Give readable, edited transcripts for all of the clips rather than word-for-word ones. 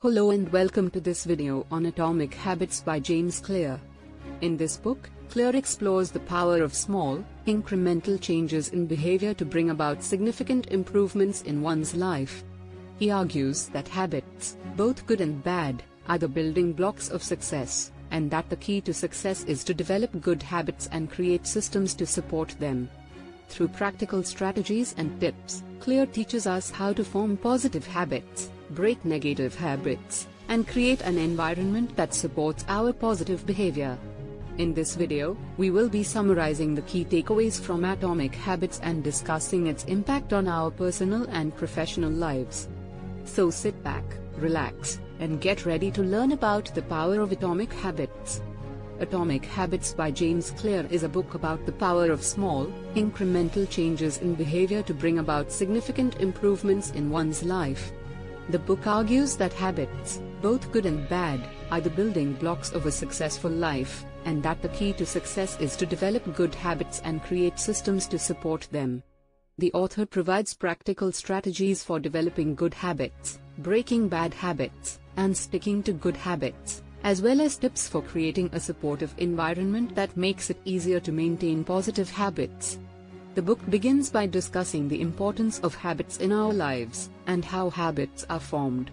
Hello and welcome to this video on Atomic Habits by James Clear. In this book, Clear explores the power of small, incremental changes in behavior to bring about significant improvements in one's life. He argues that habits, both good and bad, are the building blocks of success, and that the key to success is to develop good habits and create systems to support them. Through practical strategies and tips, Clear teaches us how to form positive habits, break negative habits, and create an environment that supports our positive behavior. In this video, we will be summarizing the key takeaways from Atomic Habits and discussing its impact on our personal and professional lives. So sit back, relax, and get ready to learn about the power of Atomic Habits. Atomic Habits by James Clear is a book about the power of small, incremental changes in behavior to bring about significant improvements in one's life. The book argues that habits, both good and bad, are the building blocks of a successful life, and that the key to success is to develop good habits and create systems to support them. The author provides practical strategies for developing good habits, breaking bad habits, and sticking to good habits, as well as tips for creating a supportive environment that makes it easier to maintain positive habits. The book begins by discussing the importance of habits in our lives, and how habits are formed.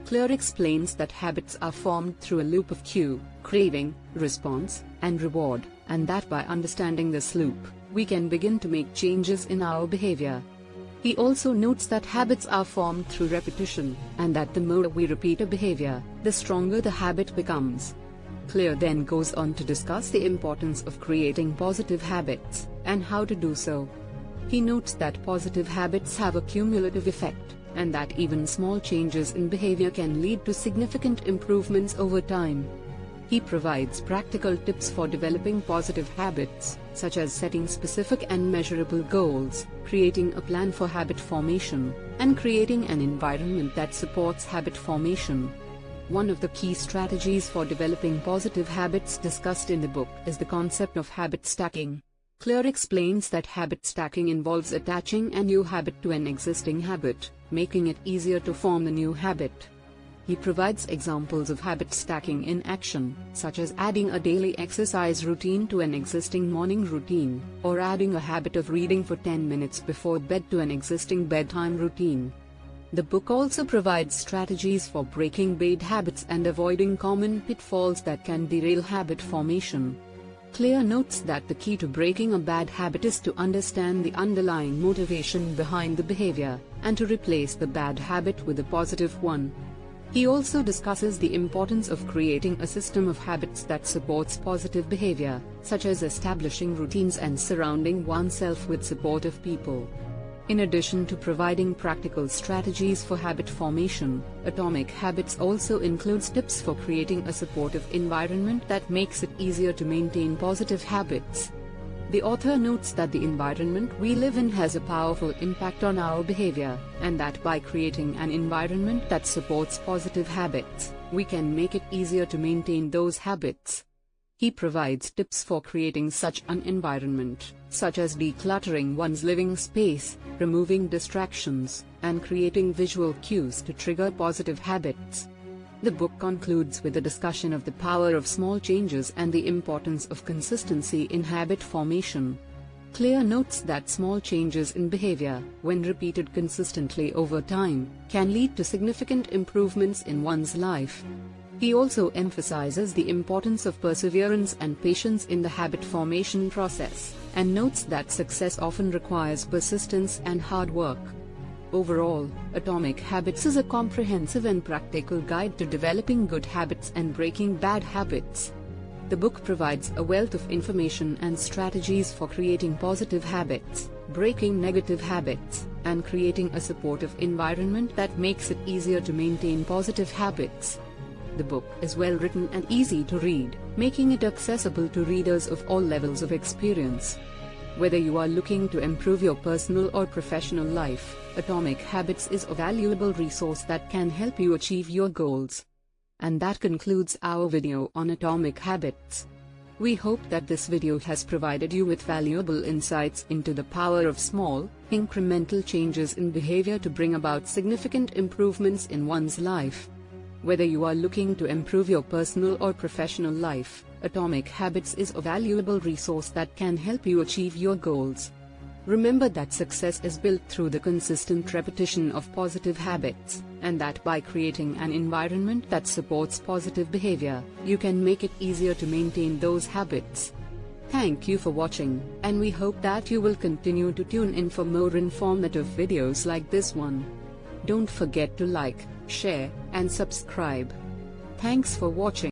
Clear explains that habits are formed through a loop of cue, craving, response, and reward, and that by understanding this loop, we can begin to make changes in our behavior. He also notes that habits are formed through repetition, and that the more we repeat a behavior, the stronger the habit becomes. Clear then goes on to discuss the importance of creating positive habits, and how to do so. He notes that positive habits have a cumulative effect, and that even small changes in behavior can lead to significant improvements over time. He provides practical tips for developing positive habits, such as setting specific and measurable goals, creating a plan for habit formation, and creating an environment that supports habit formation. One of the key strategies for developing positive habits discussed in the book is the concept of habit stacking. Clear explains that habit stacking involves attaching a new habit to an existing habit, making it easier to form the new habit. He provides examples of habit stacking in action, such as adding a daily exercise routine to an existing morning routine, or adding a habit of reading for 10 minutes before bed to an existing bedtime routine. The book also provides strategies for breaking bad habits and avoiding common pitfalls that can derail habit formation. Clear notes that the key to breaking a bad habit is to understand the underlying motivation behind the behavior, and to replace the bad habit with a positive one. He also discusses the importance of creating a system of habits that supports positive behavior, such as establishing routines and surrounding oneself with supportive people. In addition to providing practical strategies for habit formation, Atomic Habits also includes tips for creating a supportive environment that makes it easier to maintain positive habits. The author notes that the environment we live in has a powerful impact on our behavior, and that by creating an environment that supports positive habits, we can make it easier to maintain those habits. He provides tips for creating such an environment, such as decluttering one's living space, removing distractions, and creating visual cues to trigger positive habits. The book concludes with a discussion of the power of small changes and the importance of consistency in habit formation. Clear notes that small changes in behavior, when repeated consistently over time, can lead to significant improvements in one's life. He also emphasizes the importance of perseverance and patience in the habit formation process, and notes that success often requires persistence and hard work. Overall, Atomic Habits is a comprehensive and practical guide to developing good habits and breaking bad habits. The book provides a wealth of information and strategies for creating positive habits, breaking negative habits, and creating a supportive environment that makes it easier to maintain positive habits. The book is well written and easy to read, making it accessible to readers of all levels of experience. Whether you are looking to improve your personal or professional life, Atomic Habits is a valuable resource that can help you achieve your goals. And that concludes our video on Atomic Habits. We hope that this video has provided you with valuable insights into the power of small, incremental changes in behavior to bring about significant improvements in one's life. Whether you are looking to improve your personal or professional life, Atomic Habits is a valuable resource that can help you achieve your goals. Remember that success is built through the consistent repetition of positive habits, and that by creating an environment that supports positive behavior, you can make it easier to maintain those habits. Thank you for watching, and we hope that you will continue to tune in for more informative videos like this one. Don't forget to like, share, and subscribe. Thanks for watching.